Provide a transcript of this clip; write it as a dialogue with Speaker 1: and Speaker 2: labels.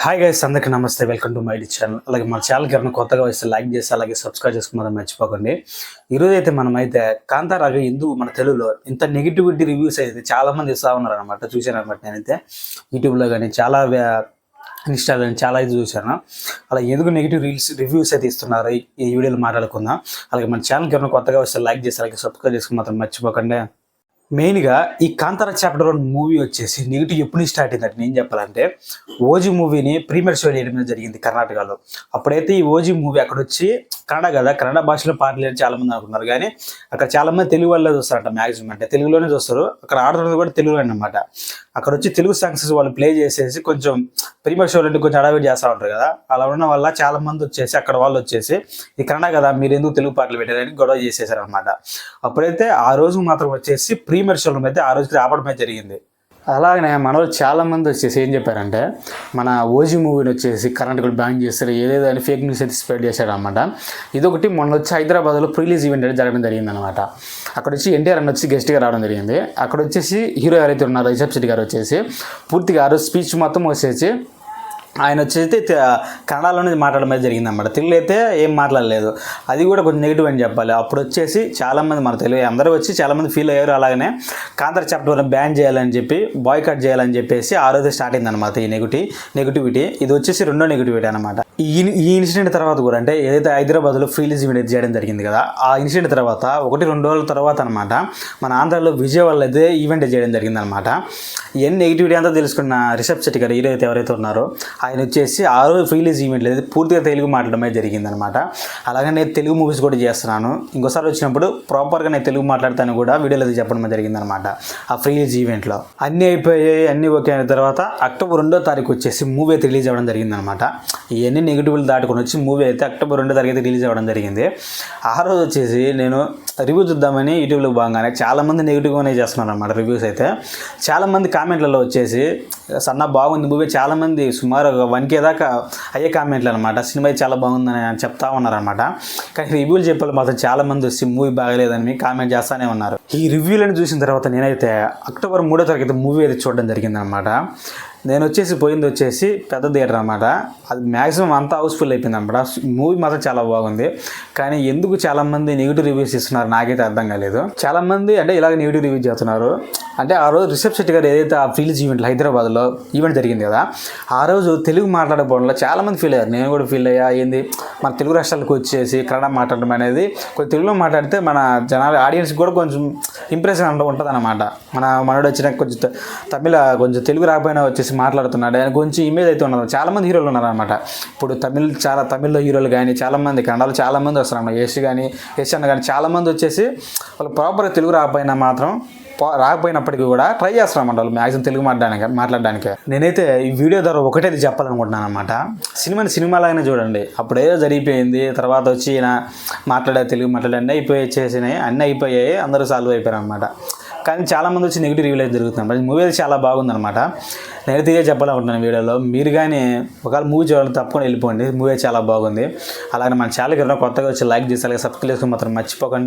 Speaker 1: Hi guys, అందరికీ నమస్తే. Welcome to my channel. అలాగే మన ఛానల్కి ఎవరైనా కొత్తగా వస్తే లైక్ చేసి అలాగే సబ్స్క్రైబ్ చేసుకుని మర్చిపోకండి. ఈరోజు అయితే మనమైతే కాంతారాగా ఎందుకు మన తెలుగులో ఇంత నెగిటివిటీ రివ్యూస్ అయితే చాలామంది ఇస్తూ ఉన్నారు అనమాట. చూశాను అనమాట. నేనైతే యూట్యూబ్లో కానీ చాలా ఇన్స్టాలో కానీ చాలా ఇది చూశాను. అలా ఎందుకు నెగిటివ్ రివ్యూస్ అయితే ఇస్తున్నారు ఈ వీడియోలో మాట్లాడుకుందాం. అలాగే మన ఛానల్కి ఎవరైనా కొత్తగా వస్తే లైక్ చేసి అలాగే సబ్స్క్రైబ్ చేసుకుని మాత్రం మర్చిపోకండి. మెయిన్గా ఈ కాంతారా చాప్టర్ 1 మూవీ వచ్చేసి నెగిటివ్ ఎప్పుడు స్టార్ట్ అయిందంటే నేను చెప్పాలంటే ఓజీ మూవీని ప్రీమియర్ షో చేయడం జరిగింది కర్ణాటకలో. అప్పుడైతే ఈ ఓజీ మూవీ అక్కడ వచ్చి కన్నడ కదా, కన్నడ భాషలో పాటలు లేని చాలామంది అనుకున్నారు. కానీ అక్కడ చాలామంది తెలుగు వాళ్ళే చూస్తారంట. మ్యాక్సిమం అంటే తెలుగులోనే చూస్తారు. అక్కడ ఆడుతున్నది కూడా తెలుగులో అనమాట. అక్కడ వచ్చి తెలుగు సాంగ్స్ వాళ్ళు ప్లే చేసేసి కొంచెం ప్రీమియర్ షోలు అంటే కొంచెం అడావిడి చేస్తూ ఉంటారు కదా. అలా ఉండడం వల్ల చాలా మంది వచ్చేసి అక్కడ వాళ్ళు వచ్చేసి ఈ కన్నడ కదా మీరు ఎందుకు తెలుగు పాటలు పెట్టారని గొడవ చేసేసారు అనమాట. అప్పుడైతే ఆ రోజు మాత్రం వచ్చేసి ప్రీమియర్ షోల అయితే ఆ రోజుకి రావడమే జరిగింది. అలాగనే మన వాళ్ళు చాలామంది వచ్చేసి ఏం చెప్పారంటే మన ఓజీ మూవీని వచ్చేసి కర్ణాటకలో బ్యాన్ చేస్తారు, ఏదేదో అని ఫేక్ న్యూస్ అయితే స్ప్రెడ్ చేశాడు అనమాట. ఇదొకటి మొన్న వచ్చి హైదరాబాద్లో ప్రీలీజ్ ఈవెంట్ అయితే జరగడం జరిగింది అనమాట. అక్కడ వచ్చి ఎన్టీఆర్ అని వచ్చి గెస్ట్గా రావడం జరిగింది. అక్కడ వచ్చేసి హీరో ఎవరైతే ఉన్నారో రిషబ్ శెట్టి గారు వచ్చేసి పూర్తిగా ఆ రోజు స్పీచ్ మొత్తం వచ్చేసి ఆయన వచ్చేసి కన్నడలోనే మాట్లాడడం జరిగింది అన్నమాట. తెలుగులో అయితే ఏం మాట్లాడలేదు. అది కూడా కొంచెం నెగిటివ్ అని చెప్పాలి. అప్పుడు వచ్చేసి చాలామంది మన తెలుగు అందరూ వచ్చి చాలామంది ఫీల్ అయ్యారు. అలాగనే కాంతారా చాప్టర్ 1 బ్యాన్ చేయాలని చెప్పి బాయ్కాట్ చేయాలని చెప్పేసి ఆ రోజు స్టార్ట్ అయింది అనమాట ఈ నెగిటివిటీ. ఇది వచ్చేసి రెండో నెగిటివిటీ అనమాట. ఈ ఇన్సిడెంట్ తర్వాత కూడా అంటే ఏదైతే హైదరాబాద్లో రిలీజ్ ఈవెంట్ చేయడం జరిగింది కదా, ఆ ఇన్సిడెంట్ తర్వాత 1-2 రోజుల తర్వాత అనమాట మన ఆంధ్రాలో విజయవాడలో అయితే ఈవెంట్ చేయడం జరిగింది అనమాట. ఎన్ని నెగిటివిటీ అంతా తెలుసుకున్న రిషబ్ శెట్టి గారు హీరో అయితే ఎవరైతే ఉన్నారో ఆయన వచ్చేసి ఆ రోజు రిలీజ్ ఈవెంట్ లేదు పూర్తిగా తెలుగు మాట్లాడమే జరిగిందనమాట. అలాగే నేను తెలుగు మూవీస్ కూడా చేస్తున్నాను. ఇంకోసారి వచ్చినప్పుడు ప్రాపర్గా నేను తెలుగు మాట్లాడతాను కూడా వీడియోలో అయితే చెప్పడం జరిగిందనమాట. ఆ రిలీజ్ ఈవెంట్లో అన్నీ అయిపోయాయి. అన్నీ ఓకే అయిన తర్వాత అక్టోబర్ 2వ తారీఖు వచ్చేసి మూవీ అయితే రిలీజ్ అవ్వడం జరిగిందనమాట. ఇవన్నీ నెగిటివ్లు దాటుకొని వచ్చి మూవీ అయితే అక్టోబర్ 2వ తారీఖు అయితే రిలీజ్ అవ్వడం జరిగింది. ఆ రోజు వచ్చేసి నేను రివ్యూ చూద్దామని యూట్యూబ్లో బాగానే చాలామంది నెగిటివ్గానే చేస్తున్నారు అనమాట రివ్యూస్ అయితే. చాలామంది కామెంట్లలో వచ్చేసి సన్న బాగుంది మూవీ, చాలామంది సుమారు 1K దాకా అయ్యే కామెంట్లు అనమాట. సినిమా చాలా బాగుందని చెప్తా ఉన్నారనమాట. కానీ రివ్యూలు చెప్పాలి మాత్రం చాలామంది వచ్చి మూవీ బాగలేదని కామెంట్ చేస్తూనే ఉన్నారు. ఈ రివ్యూలను చూసిన తర్వాత నేనైతే అక్టోబర్ 3వ తారీఖు అయితే మూవీ అయితే చూడడం జరిగిందనమాట. నేను వచ్చేసి పోయింది వచ్చేసి పెద్ద థియేటర్ అనమాట. అది మ్యాక్సిమం అంతా హౌస్ఫుల్ అయిపోయింది అనమాట. మూవీ మాత్రం చాలా బాగుంది. కానీ ఎందుకు చాలామంది నెగిటివ్ రివ్యూస్ ఇస్తున్నారు నాకైతే అర్థం కాలేదు. చాలామంది అంటే ఇలాగ నెగిటివ్ రివ్యూస్ చేస్తున్నారు. అంటే ఆ రోజు రిషబ్ శెట్టి గారు ఏదైతే ఆ రిలీజ్ ఈవెంట్ హైదరాబాద్లో ఈవెంట్ జరిగింది కదా, ఆ రోజు తెలుగు మాట్లాడకపోవడంలో చాలామంది ఫీల్ అయ్యారు. నేను కూడా ఫీల్ అయ్యా. ఏంది మన తెలుగు రాష్ట్రాలకు వచ్చేసి కన్నడ మాట్లాడడం అనేది కొంచెం తెలుగులో మాట్లాడితే మన జనాల ఆడియన్స్కి కూడా కొంచెం ఇంప్రెషన్ అంటూ ఉంటుంది అనమాట. మనోడు వచ్చిన కొంచెం కొంచెం తెలుగు రాకపోయినా వచ్చేసి మాట్లాడుతున్నాడు ఆయన కొంచెం ఇమేజ్ అయితే ఉన్నారు. చాలామంది హీరోలు ఉన్నారనమాట. ఇప్పుడు తమిళ్లో హీరోలు కానీ చాలామంది కన్నడలో చాలామంది వస్తారు. యశ్ అన్న కానీ చాలామంది వచ్చేసి వాళ్ళు ప్రాపర్గా తెలుగు రాకపోయినప్పటికీ కూడా ట్రై చేస్తారన్నమాట వాళ్ళు మ్యాక్సిమం తెలుగు మాట్లాడడానికి. నేనైతే ఈ వీడియో ద్వారా ఒకటే చెప్పాలనుకుంటున్నాను అనమాట. సినిమాలాగానే చూడండి. అప్పుడేదో జరిగిపోయింది, తర్వాత వచ్చి తెలుగు మాట్లాడండి అయిపోయి అన్నీ అయిపోయాయి, అందరూ సాల్వ్ అయిపోయారు అనమాట. కానీ చాలామంది వచ్చి నెగిటివ్ రివ్యూలు అయితే జరుగుతుంది. మూవీ అయితే చాలా బాగుందనమాట. నేనైతే ఇదే చెప్పాలనుకుంటున్నాను వీడియోలో. మీరు కానీ ఒకవేళ మూవీ చూడాలని తప్పకుండా వెళ్ళిపోండి. మూవీ చాలా బాగుంది. అలాగే మన ఛానల్కి ఎవరైనా కొత్తగా వచ్చి లైక్ చేసి అలాగే సబ్స్క్రైబ్ చేసుకుని మాత్రం మర్చిపోకండి.